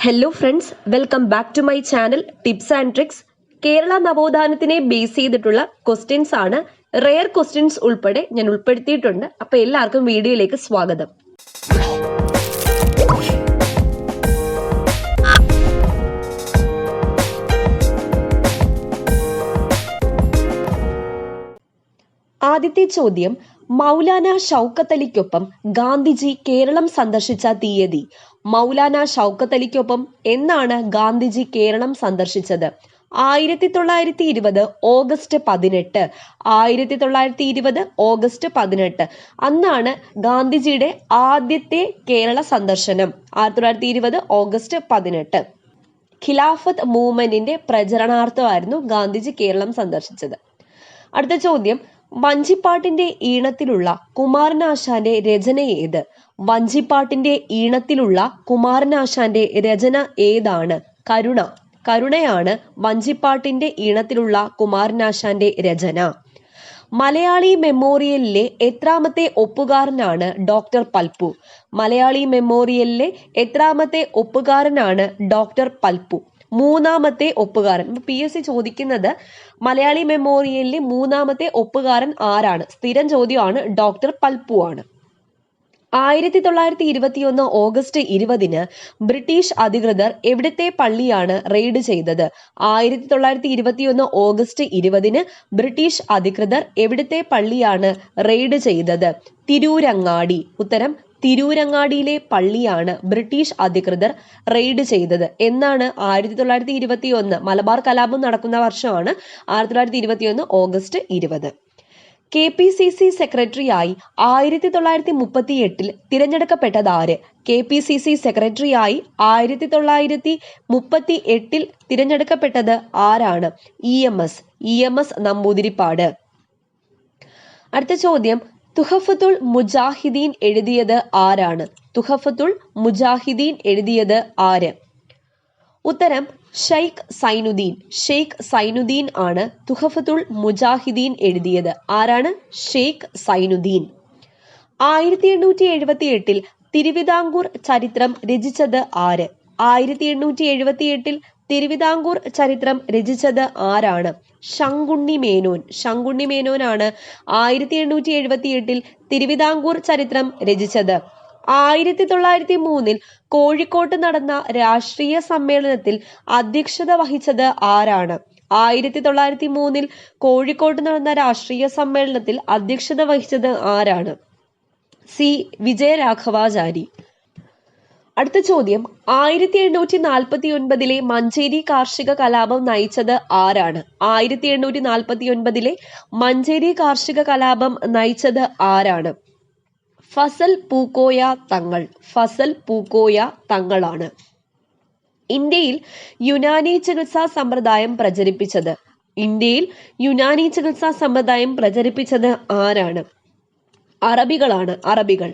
Hello friends, welcome back to my channel tips and tricks. Kerala നവോത്ഥാനത്തിനെ base ചെയ്തിട്ടുള്ള questions ആണ്, rare questions ഉൾപ്പെടെ ഞാൻ ഉൾപ്പെടുത്തിയിട്ടുണ്ട്. അപ്പൊ എല്ലാവർക്കും വീഡിയോയിലേക്ക് സ്വാഗതം. ആദ്യത്തെ ചോദ്യം, മൗലാന ഷൗക്കത്ത് അലിക്കൊപ്പം ഗാന്ധിജി കേരളം സന്ദർശിച്ച തീയതി. മൗലാന ഷൗക്കത്ത് അലിക്കൊപ്പം എന്നാണ് ഗാന്ധിജി കേരളം സന്ദർശിച്ചത്? 1920 ഓഗസ്റ്റ് 18. 1920 ഓഗസ്റ്റ് 18 അന്നാണ് ഗാന്ധിജിയുടെ ആദ്യത്തെ കേരള സന്ദർശനം. 1920 ഓഗസ്റ്റ് 18. ഖിലാഫത്ത് മൂവ്മെന്റിന്റെ പ്രചരണാർത്ഥമായിരുന്നു ഗാന്ധിജി കേരളം സന്ദർശിച്ചത്. അടുത്ത ചോദ്യം, വഞ്ചിപ്പാട്ടിന്റെ ഈണത്തിലുള്ള കുമാരനാശാന്റെ രചന ഏത്? വഞ്ചിപ്പാട്ടിന്റെ ഈണത്തിലുള്ള കുമാരനാശാന്റെ രചന ഏതാണ്? കരുണയാണ് വഞ്ചിപ്പാട്ടിന്റെ ഈണത്തിലുള്ള കുമാരനാശാന്റെ രചന. മലയാളി മെമ്മോറിയലിലെ എത്രാമത്തെ ഒപ്പുകാരനാണ് ഡോക്ടർ പൽപ്പു? മലയാളി മെമ്മോറിയലിലെ എത്രാമത്തെ ഒപ്പുകാരനാണ് ഡോക്ടർ പൽപ്പു? മൂന്നാമത്തെ ഒപ്പുകാരൻ. PSC ചോദിക്കുന്നത് മലയാളി മെമ്മോറിയലിലെ മൂന്നാമത്തെ ഒപ്പുകാരൻ ആരാണ്? സ്ഥിരം ചോദ്യമാണ്, ഡോക്ടർ പൽപ്പു ആണ്. 1921 ഓഗസ്റ്റ് 20 ബ്രിട്ടീഷ് അധികൃതർ എവിടുത്തെ പള്ളിയാണ് റെയ്ഡ് ചെയ്തത്? 1921 ഓഗസ്റ്റ് 20 ബ്രിട്ടീഷ് അധികൃതർ എവിടുത്തെ പള്ളിയാണ് റെയ്ഡ് ചെയ്തത്? തിരൂരങ്ങാടി. ഉത്തരം തിരൂരങ്ങാടിയിലെ പള്ളിയാണ് ബ്രിട്ടീഷ് അധികൃതർ റെയ്ഡ് ചെയ്തത്. എന്നാണ്? 1921. മലബാർ കലാപം നടക്കുന്ന വർഷമാണ് 1921 ഓഗസ്റ്റ് 20. KPCC സെക്രട്ടറിയായി 1938 തിരഞ്ഞെടുക്കപ്പെട്ടതാര്? KPCC സെക്രട്ടറിയായി 1938 തിരഞ്ഞെടുക്കപ്പെട്ടത് ആരാണ്? EMS നമ്പൂതിരിപ്പാട്. അടുത്ത ചോദ്യം, തുഹഫത്തുൽ മുജാഹിദീൻ എഴുതിയത് ആരാണ്? തുഹഫത്തുൽ മുജാഹിദീൻ എഴുതിയത് ആര്? ഉത്തരം ഷെയ്ഖ് സൈനുദ്ദീൻ ആണ് തുഹഫത്തുൽ മുജാഹിദീൻ എഴുതിയത്. ആരാണ്? ഷെയ്ഖ് സൈനുദ്ദീൻ. 1878 തിരുവിതാംകൂർ ചരിത്രം രചിച്ചത് ആര്? 1878 തിരുവിതാംകൂർ ചരിത്രം രചിച്ചത് ആരാണ്? ശങ്കുണ്ണി മേനോനാണ് 1878 തിരുവിതാംകൂർ ചരിത്രം രചിച്ചത്. 1903 കോഴിക്കോട്ട് നടന്ന രാഷ്ട്രീയ സമ്മേളനത്തിൽ അധ്യക്ഷത വഹിച്ചത് ആരാണ്? 1903 കോഴിക്കോട്ട് നടന്ന രാഷ്ട്രീയ സമ്മേളനത്തിൽ അധ്യക്ഷത വഹിച്ചത് ആരാണ്? വിജയരാഘവാചാരി. അടുത്ത ചോദ്യം, 1849 മഞ്ചേരി കാർഷിക കലാപം നയിച്ചത് ആരാണ്? 1849 മഞ്ചേരി കാർഷിക കലാപം നയിച്ചത് ആരാണ്? ഫസൽ പൂക്കോയ തങ്ങളാണ്. ഇന്ത്യയിൽ യുനാനി ചികിത്സാ സമ്പ്രദായം പ്രചരിപ്പിച്ചത് ആരാണ്? അറബികൾ.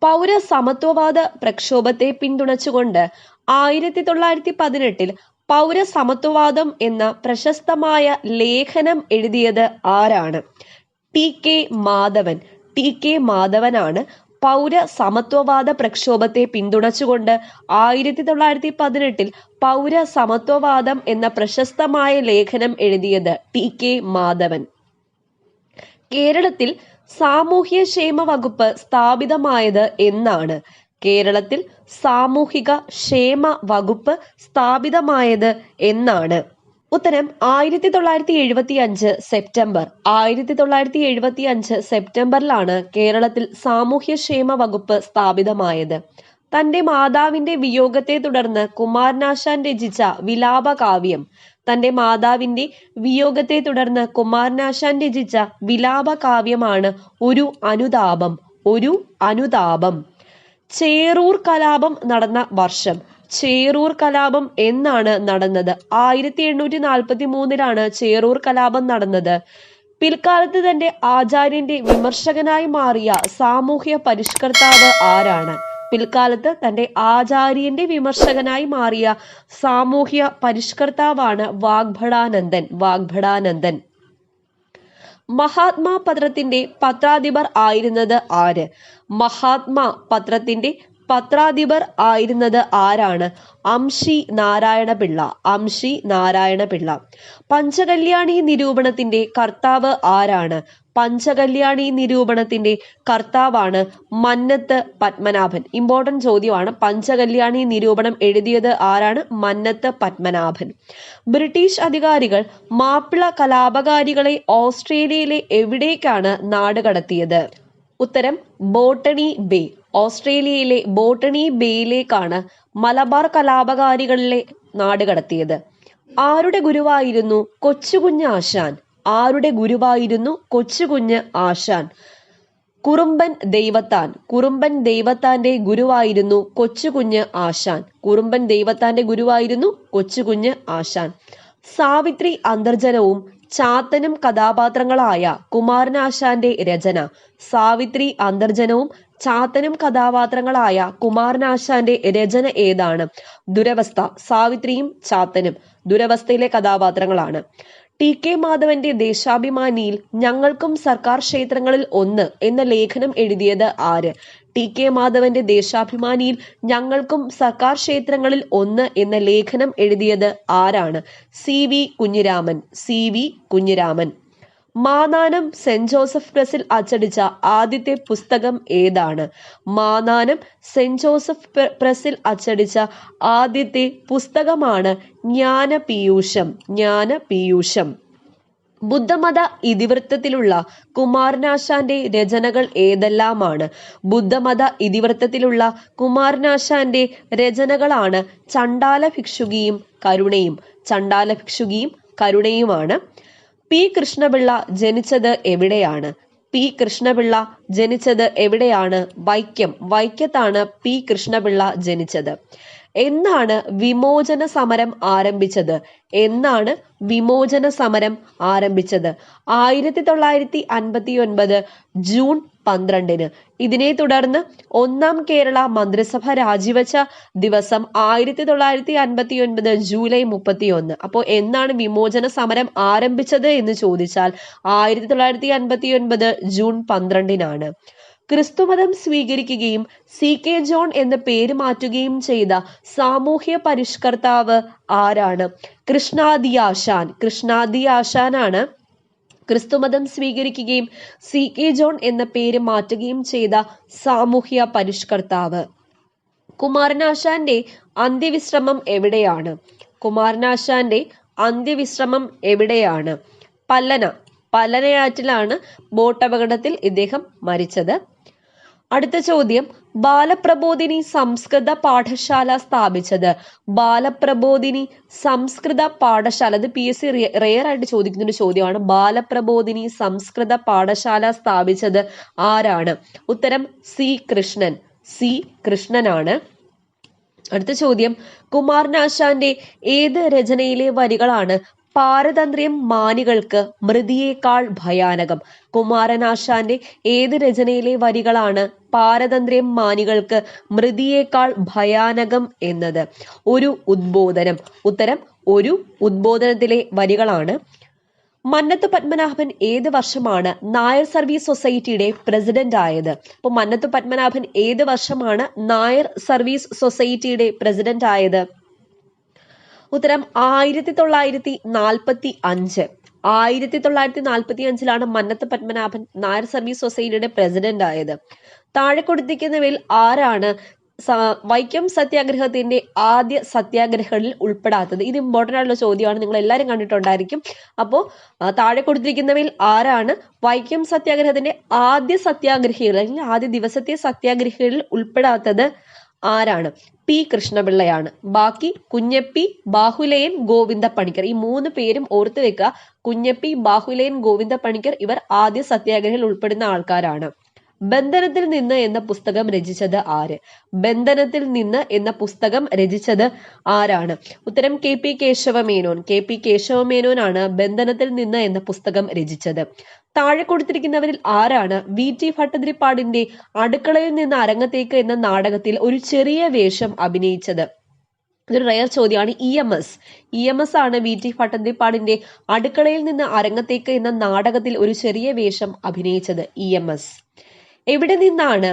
പൗരസമത്വവാദ പ്രക്ഷോഭത്തെ പിന്തുണച്ചുകൊണ്ട് 1918 പൗരസമത്വവാദം എന്ന പ്രശസ്തമായ ലേഖനം എഴുതിയത് ആരാണ്? ടി കെ മാധവനാണ് പൗരസമത്വവാദ പ്രക്ഷോഭത്തെ പിന്തുണച്ചുകൊണ്ട് 1918 പൗരസമത്വവാദം എന്ന പ്രശസ്തമായ ലേഖനം എഴുതിയത് ടി.കെ. മാധവൻ. കേരളത്തിൽ സാമൂഹ്യ ക്ഷേമ വകുപ്പ് സ്ഥാപിതമായത് എന്നാണ്? കേരളത്തിൽ സാമൂഹിക ക്ഷേമ വകുപ്പ് സ്ഥാപിതമായത് എന്നാണ്? ഉത്തരം 1975 സെപ്റ്റംബർ. 1975 സെപ്റ്റംബറിലാണ് കേരളത്തിൽ സാമൂഹ്യക്ഷേമ വകുപ്പ് സ്ഥാപിതമായത്. തന്റെ മാതാവിന്റെ വിയോഗത്തെ തുടർന്ന് കുമാരനാശാൻ രചിച്ച വിലാപകാവ്യമാണ് ഒരു അനുതാപം. ചേറൂർ കലാപം നടന്ന വർഷം. ചേറൂർ കലാപം എന്നാണ് നടന്നത്? 1843 ചേറൂർ കലാപം നടന്നത്. പിൽക്കാലത്ത് തന്റെ ആചാര്യന്റെ വിമർശകനായി മാറിയ സാമൂഹ്യ പരിഷ്കർത്താവ് ആരാണ്? സാമൂഹ്യ പരിഷ്കർത്താവാണ് വാഗ്ഭടാനന്ദൻ. മഹാത്മാ പത്രത്തിന്റെ പത്രാധിപർ ആയിരുന്നത് ആര്? മഹാത്മാ പത്രത്തിന്റെ പത്രാധിപർ ആയിരുന്നത് ആരാണ്? അംശി നാരായണ പിള്ള. അംശി നാരായണ പിള്ള. പഞ്ചകല്യാണി നിരൂപണത്തിന്റെ കർത്താവ് ആരാണ്? പഞ്ചകല്യാണി നിരൂപണത്തിന്റെ കർത്താവാണ് മന്നത്ത് പത്മനാഭൻ. ഇമ്പോർട്ടന്റ് ചോദ്യമാണ്. പഞ്ചകല്യാണി നിരൂപണം എഴുതിയത് ആരാണ്? മന്നത്ത് പത്മനാഭൻ. ബ്രിട്ടീഷ് അധികാരികൾ മാപ്പിള കലാപകാരികളെ ഓസ്ട്രേലിയയിലെ എവിടേക്കാണ് നാടുകടത്തിയത്? ഉത്തരം ബോട്ടണി ബേ. ഓസ്ട്രേലിയയിലെ ബോട്ടണി ബേയിലേക്കാണ് മലബാർ കലാപകാരികളിലെ നാടുകടത്തിയത്. ആരുടെ ഗുരുവായിരുന്നു കൊച്ചുകുഞ്ഞ് ആശാൻ? ആരുടെ ഗുരുവായിരുന്നു കൊച്ചുകുഞ്ഞ് ആശാൻ? കുറുമ്പൻ ദൈവത്താൻ. കുറുമ്പൻ ദൈവത്താന്റെ ഗുരുവായിരുന്നു കൊച്ചുകുഞ്ഞ് ആശാൻ. കുറുമ്പൻ ദൈവത്താന്റെ ഗുരുവായിരുന്നു കൊച്ചുകുഞ്ഞ് ആശാൻ. സാവിത്രി അന്തർജനവും ചാത്തനും കഥാപാത്രങ്ങളായ കുമാരനാശാന്റെ രചന. സാവിത്രി അന്തർജനവും ചാത്തനും കഥാപാത്രങ്ങളായ കുമാരനാശാന്റെ രചന ഏതാണ്? ദുരവസ്ഥ. സാവിത്രിയും ചാത്തനും ദുരവസ്ഥയിലെ കഥാപാത്രങ്ങളാണ്. ടി കെ മാധവന്റെ ദേശാഭിമാനിയിൽ ഞങ്ങൾക്കും സർക്കാർ ക്ഷേത്രങ്ങളിൽ ഒന്ന് എന്ന ലേഖനം എഴുതിയത് ആര്? ടി കെ മാധവന്റെ ദേശാഭിമാനിയിൽ ഞങ്ങൾക്കും സർക്കാർ ക്ഷേത്രങ്ങളിൽ ഒന്ന് എന്ന ലേഖനം എഴുതിയത് ആരാണ്? C V Kunhiraman. C V Kunhiraman. Mannanam Saint Joseph പ്രസിൽ അച്ചടിച്ച ആദ്യത്തെ പുസ്തകം ഏതാണ്? മാന്നാനം സെന്റ് ജോസഫ് പ്രസിൽ അച്ചടിച്ച ആദ്യത്തെ പുസ്തകമാണ് ജ്ഞാനപീയൂഷം. ജ്ഞാനപീയൂഷം. ബുദ്ധമത ഇതിവൃത്തത്തിലുള്ള കുമാരനാശാന്റെ രചനകൾ ഏതെല്ലാമാണ്? ബുദ്ധമത ഇതിവൃത്തത്തിലുള്ള കുമാരനാശാന്റെ രചനകളാണ് ചണ്ടാല ഭിക്ഷുകിയും കരുണയും. ചണ്ടാല ഭിക്ഷുകിയും കരുണയുമാണ്. പി കൃഷ്ണപിള്ള ജനിച്ചത് എവിടെയാണ്? പി കൃഷ്ണപിള്ള ജനിച്ചത് എവിടെയാണ്? വൈക്കം. വൈക്കത്താണ് പി കൃഷ്ണപിള്ള ജനിച്ചത്. എന്നാണ് വിമോചന സമരം ആരംഭിച്ചത്? എന്നാണ് വിമോചന സമരം ആരംഭിച്ചത്? 1959 ജൂൺ 12. ഇതിനെ തുടർന്ന് ഒന്നാം കേരള മന്ത്രിസഭ രാജിവെച്ച ദിവസം 1959 ജൂലൈ 31. അപ്പോൾ എന്നാണ് വിമോചന സമരം ആരംഭിച്ചത് എന്ന് ചോദിച്ചാൽ 1959 ജൂൺ 12. ക്രിസ്തുമതം സ്വീകരിക്കുകയും സി കെ ജോൺ എന്ന പേര് മാറ്റുകയും ചെയ്ത സാമൂഹ്യ പരിഷ്കർത്താവ് ആരാണ്? കൃഷ്ണാദിയാശാൻ. കൃഷ്ണാദിയാശാനാണ് ക്രിസ്തുമതം സ്വീകരിക്കുകയും സി കെ ജോൺ എന്ന പേര് മാറ്റുകയും ചെയ്ത സാമൂഹ്യ പരിഷ്കർത്താവ്. കുമാരനാശാന്റെ അന്ത്യവിശ്രമം എവിടെയാണ്? കുമാരനാശാന്റെ അന്ത്യവിശ്രമം എവിടെയാണ്? പല്ലന. പല്ലനയാറ്റിലാണ് ബോട്ട് അപകടത്തിൽ ഇദ്ദേഹം മരിച്ചത്. അടുത്ത ചോദ്യം, ബാലപ്രബോധിനി സംസ്കൃത പാഠശാല സ്ഥാപിച്ചത്? ബാലപ്രബോധിനി സംസ്കൃത പാഠശാല. ഇത് PSC റെയർ ആയിട്ട് ചോദിക്കുന്ന ഒരു ചോദ്യമാണ്. ബാലപ്രബോധിനി സംസ്കൃത പാഠശാല സ്ഥാപിച്ചത് ആരാണ്? ഉത്തരം സി കൃഷ്ണൻ. സി കൃഷ്ണനാണ്. അടുത്ത ചോദ്യം, കുമാരനാശാന്റെ ഏത് രചനയിലെ വരികളാണ് പാരതന്ത്ര്യം മാനികൾക്ക് മൃതിയേക്കാൾ ഭയാനകം? കുമാരനാശാന്റെ ഏത് രചനയിലെ വരികളാണ് പാരതന്ത്ര്യം മാനികൾക്ക് മൃതിയേക്കാൾ ഭയാനകം എന്നത്? ഒരു ഉദ്ബോധനം. ഉത്തരം ഒരു ഉദ്ബോധനത്തിലെ വരികളാണ്. മന്നത്ത് പത്മനാഭൻ ഏത് വർഷമാണ് നായർ സർവീസ് സൊസൈറ്റിയുടെ പ്രസിഡന്റ് ആയത്? അപ്പൊ മന്നത്ത് പത്മനാഭൻ ഏത് വർഷമാണ് നായർ സർവീസ് സൊസൈറ്റിയുടെ പ്രസിഡന്റ് ആയത്? ഉത്തരം 1945. 1945 മന്നത്ത് പത്മനാഭൻ നായർ സർവീസ് സൊസൈറ്റിയുടെ പ്രസിഡന്റ് ആയത്. താഴെ കൊടുത്തിരിക്കുന്നവയിൽ ആരാണ് വൈക്കം സത്യാഗ്രഹത്തിന്റെ ആദ്യ സത്യാഗ്രഹികളിൽ ഉൾപ്പെടാത്തത്? ഇത് ഇമ്പോർട്ടന്റ് ആയിട്ടുള്ള ചോദ്യമാണ്, നിങ്ങൾ എല്ലാവരും കണ്ടിട്ടുണ്ടായിരിക്കും. അപ്പോൾ താഴെ കൊടുത്തിരിക്കുന്നവയിൽ ആരാണ് വൈക്കം സത്യാഗ്രഹത്തിന്റെ ആദ്യ സത്യാഗ്രഹികൾ അല്ലെങ്കിൽ ആദ്യ ദിവസത്തെ സത്യാഗ്രഹികളിൽ ഉൾപ്പെടാത്തത്? ആരാണ്? പി കൃഷ്ണപിള്ളയാണ്. ബാക്കി കുഞ്ഞപ്പി, ബാഹുലയൻ, ഗോവിന്ദ പണിക്കർ. ഈ 3 പേരും ഓർത്തു വെക്കുക. കുഞ്ഞപ്പി, ബാഹുലയൻ, ഗോവിന്ദ പണിക്കർ ഇവർ ആദ്യ സത്യാഗ്രഹിയിൽ ഉൾപ്പെടുന്ന ആൾക്കാരാണ്. ബന്ധനത്തിൽ നിന്ന് എന്ന പുസ്തകം രചിച്ചത് ആര്? ബന്ധനത്തിൽ നിന്ന് എന്ന പുസ്തകം രചിച്ചത് ആരാണ്? ഉത്തരം K P Kesavamenon. K P കേശവമേനോനാണ് ബന്ധനത്തിൽ നിന്ന് എന്ന പുസ്തകം രചിച്ചത്. താഴെ കൊടുത്തിരിക്കുന്നവരിൽ ആരാണ് വി ടി ഭട്ടതിരിപ്പാടിന്റെ അടുക്കളയിൽ നിന്ന് അരങ്ങത്തേക്ക് എന്ന നാടകത്തിൽ ഒരു ചെറിയ വേഷം അഭിനയിച്ചത്? ഇതൊരു റയർ ചോദ്യമാണ്. EMS ആണ് വി ടി ഭട്ടതിരിപ്പാടിന്റെ അടുക്കളയിൽ നിന്ന് അരങ്ങത്തേക്ക് എന്ന നാടകത്തിൽ ഒരു ചെറിയ വേഷം അഭിനയിച്ചത്. EMS. എവിടെ നിന്നാണ്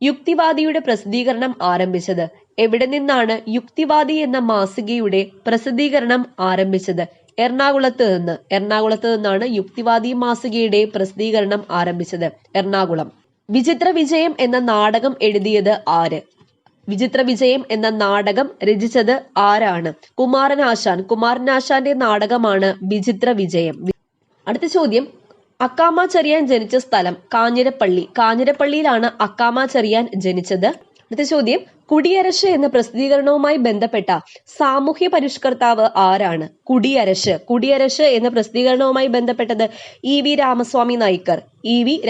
യുക്തിവാദിയുടെ പ്രസിദ്ധീകരണം ആരംഭിച്ചത്? എവിടെ നിന്നാണ് യുക്തിവാദി എന്ന മാസികയുടെ പ്രസിദ്ധീകരണം ആരംഭിച്ചത്? എറണാകുളത്ത് നിന്നാണ് യുക്തിവാദി മാസികയുടെ പ്രസിദ്ധീകരണം ആരംഭിച്ചത്. എറണാകുളം. വിചിത്ര വിജയം എന്ന നാടകം എഴുതിയത് ആര്? വിചിത്ര വിജയം എന്ന നാടകം രചിച്ചത് ആരാണ്? കുമാരനാശാന്റെ നാടകമാണ് വിചിത്ര വിജയം. അടുത്ത ചോദ്യം, അക്കാമ ചെറിയാൻ ജനിച്ച സ്ഥലം? കാഞ്ഞിരപ്പള്ളിയിലാണ് അക്കാമ ചെറിയാൻ ജനിച്ചത്. അടുത്ത ചോദ്യം, കുടിയരശ് എന്ന പ്രസിദ്ധീകരണവുമായി ബന്ധപ്പെട്ട സാമൂഹ്യ പരിഷ്കർത്താവ് ആരാണ്? കുടിയരശ് എന്ന പ്രസിദ്ധീകരണവുമായി ബന്ധപ്പെട്ടത് ഇ.വി.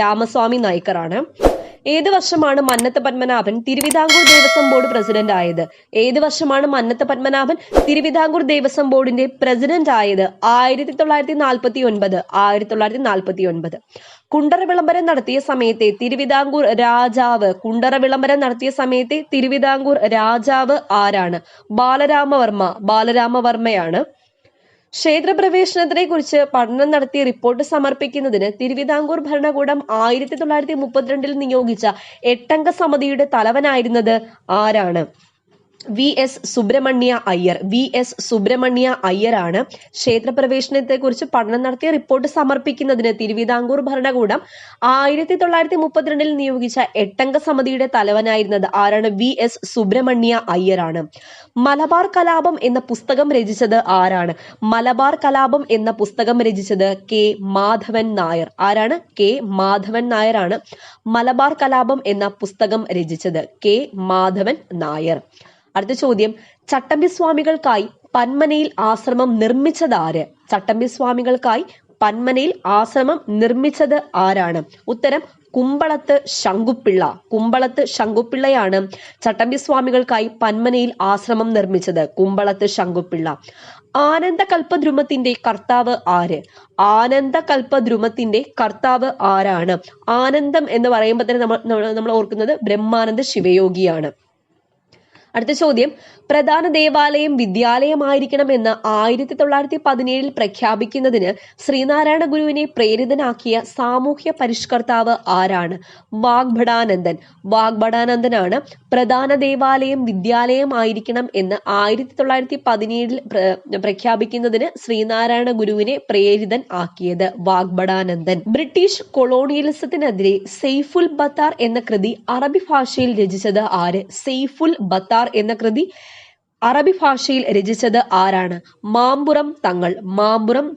രാമസ്വാമി നായ്ക്കർ ആണ്. ഏത് വർഷമാണ് മന്നത്ത് പത്മനാഭൻ തിരുവിതാംകൂർ ദേവസ്വം ബോർഡ് പ്രസിഡന്റ് ആയത്? 1949. കുണ്ടറ വിളംബരം നടത്തിയ സമയത്തെ തിരുവിതാംകൂർ രാജാവ് ആരാണ്? ബാലരാമവർമ്മയാണ്. ക്ഷേത്രപ്രവേശനത്തിനെ കുറിച്ച് പഠനം നടത്തി റിപ്പോർട്ട് സമർപ്പിക്കുന്നതിന് തിരുവിതാംകൂർ ഭരണകൂടം 1932 നിയോഗിച്ച 8 അംഗ സമിതിയുടെ തലവനായിരുന്നത് ആരാണ്? വി എസ് സുബ്രഹ്മണ്യ അയ്യരാണ്. ക്ഷേത്രപ്രവേശനത്തെ കുറിച്ച് പഠനം നടത്തിയ റിപ്പോർട്ട് സമർപ്പിക്കുന്നതിന് തിരുവിതാംകൂർ ഭരണകൂടം 1932 നിയോഗിച്ച 8 അംഗ സമിതിയുടെ തലവനായിരുന്നത് ആരാണ്? വി എസ് സുബ്രഹ്മണ്യ അയ്യരാണ്. മലബാർ കലാപം എന്ന പുസ്തകം രചിച്ചത് ആരാണ്? കെ മാധവൻ നായർ. ആരാണ്? കെ മാധവൻ നായരാണ് മലബാർ കലാപം എന്ന പുസ്തകം രചിച്ചത്. കെ മാധവൻ നായർ. അടുത്ത ചോദ്യം, ചട്ടമ്പിസ്വാമികൾക്കായി പന്മനയിൽ ആശ്രമം നിർമ്മിച്ചത് ആരാണ്? ഉത്തരം കുമ്പളത്ത് ശങ്കുപിള്ളയാണ് ചട്ടമ്പിസ്വാമികൾക്കായി പന്മനയിൽ ആശ്രമം നിർമ്മിച്ചത്. കുമ്പളത്ത് ശങ്കുപിള്ള. ആനന്ദകൽപദ്രുമത്തിന്റെ കർത്താവ് ആര്? ആരാണ്? ആനന്ദം എന്ന് പറയുമ്പോൾ തന്നെ നമ്മൾ ഓർക്കുന്നത് ബ്രഹ്മാനന്ദ ശിവയോഗിയാണ്. അടുത്ത ചോദ്യം, പ്രധാന ദേവാലയം വിദ്യാലയമായിരിക്കണമെന്ന് 1917 പ്രഖ്യാപിക്കുന്നതിന് ശ്രീനാരായണ ഗുരുവിനെ പ്രേരിതനാക്കിയ സാമൂഹ്യ പരിഷ്കർത്താവ് ആരാണ്? വാഗ്ഭടാനന്ദനാണ് പ്രധാന ദേവാലയം വിദ്യാലയമായിരിക്കണം എന്ന് 1917 പ്രഖ്യാപിക്കുന്നതിന് ശ്രീനാരായണ ഗുരുവിനെ പ്രേരിതൻ ആക്കിയത് വാഗ്ഭടാനന്ദൻ. ബ്രിട്ടീഷ് കൊളോണിയലിസത്തിനെതിരെ സെയ്ഫുൽ ബത്താർ എന്ന കൃതി അറബി ഭാഷയിൽ രചിച്ചത് ആര്? എന്ന കൃതി അറബി ഭാഷയിൽ രചിച്ചത് ആരാണ്? മാമ്പുറം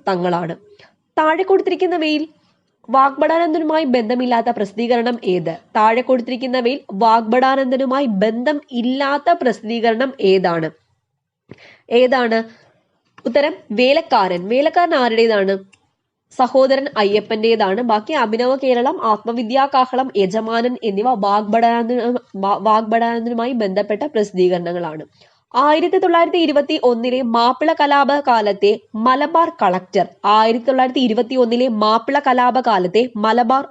തങ്ങളാണ്. താഴെ കൊടുത്തിരിക്കുന്നവയിൽ വാഗ്ഭടാനന്ദനുമായി ബന്ധമില്ലാത്ത പ്രസിദ്ധീകരണം ഏത്? വാഗ്ഭടാനന്ദനുമായി ബന്ധം ഇല്ലാത്ത പ്രസിദ്ധീകരണം ഏതാണ്? ഉത്തരം വേലക്കാരൻ ആരുടേതാണ്? സഹോദരൻ അയ്യപ്പന്റേതാണ്. ബാക്കി അഭിനവ കേരളം, ആത്മവിദ്യാകാഹളം, യജമാനൻ എന്നിവ വാഗ്ഭടാനന്ദനുമായി ബന്ധപ്പെട്ട പ്രസിദ്ധീകരണങ്ങളാണ്. 1921 മാപ്പിള കലാപകാലത്തെ മലബാർ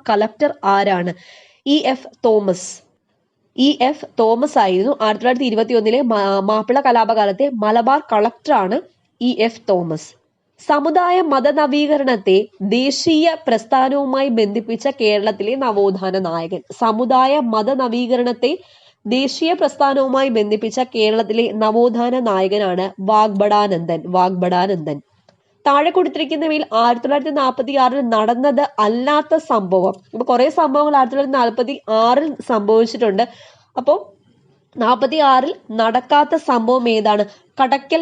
കളക്ടർ ആരാണ്? ഇ എഫ് തോമസ് ആയിരുന്നു 1921 മാപ്പിള കലാപകാലത്തെ മലബാർ കളക്ടറാണ് ഇ എഫ് തോമസ്. സമുദായ മതനവീകരണത്തെ ദേശീയ പ്രസ്ഥാനവുമായി ബന്ധിപ്പിച്ച കേരളത്തിലെ നവോത്ഥാന നായകൻ. വാഗ്ഭടാനന്ദൻ. താഴെ കൊടുത്തിരിക്കുന്നവയിൽ 1946 നടന്നത് അല്ലാത്ത സംഭവം. അപ്പൊ കുറെ സംഭവങ്ങൾ 1946 സംഭവിച്ചിട്ടുണ്ട്. അപ്പോൾ 46 നടക്കാത്ത സംഭവം ഏതാണ്? കടക്കൽ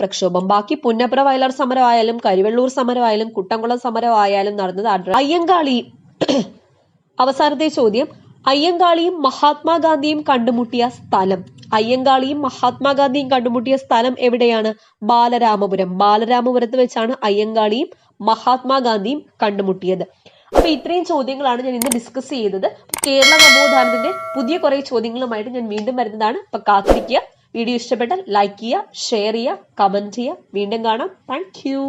പ്രക്ഷോഭം. ബാക്കി പുന്നപ്ര വയലാർ സമരമായാലും കരിവെള്ളൂർ സമരമായാലും കുട്ടംകുളം സമരമായാലും നടന്നത് അയ്യങ്കാളി. അവസാനത്തെ ചോദ്യം, അയ്യങ്കാളിയും മഹാത്മാഗാന്ധിയും കണ്ടുമുട്ടിയ സ്ഥലം എവിടെയാണ്? ബാലരാമപുരത്ത് വെച്ചാണ് അയ്യങ്കാളിയും മഹാത്മാഗാന്ധിയും കണ്ടുമുട്ടിയത്. അപ്പൊ ഇത്രയും ചോദ്യങ്ങളാണ് ഞാൻ ഇന്ന് ഡിസ്കസ് ചെയ്തത്. കേരള നവോത്ഥാനത്തിന്റെ പുതിയ കുറെ ചോദ്യങ്ങളുമായിട്ട് ഞാൻ വീണ്ടും വരുന്നതാണ്. അപ്പൊ കാത്തിരിക്കുക. വീഡിയോ ഇഷ്ടപ്പെട്ടാൽ ലൈക്ക് ചെയ്യുക, ഷെയർ ചെയ്യുക, കമന്റ് ചെയ്യുക. വീണ്ടും കാണാം. Thank you.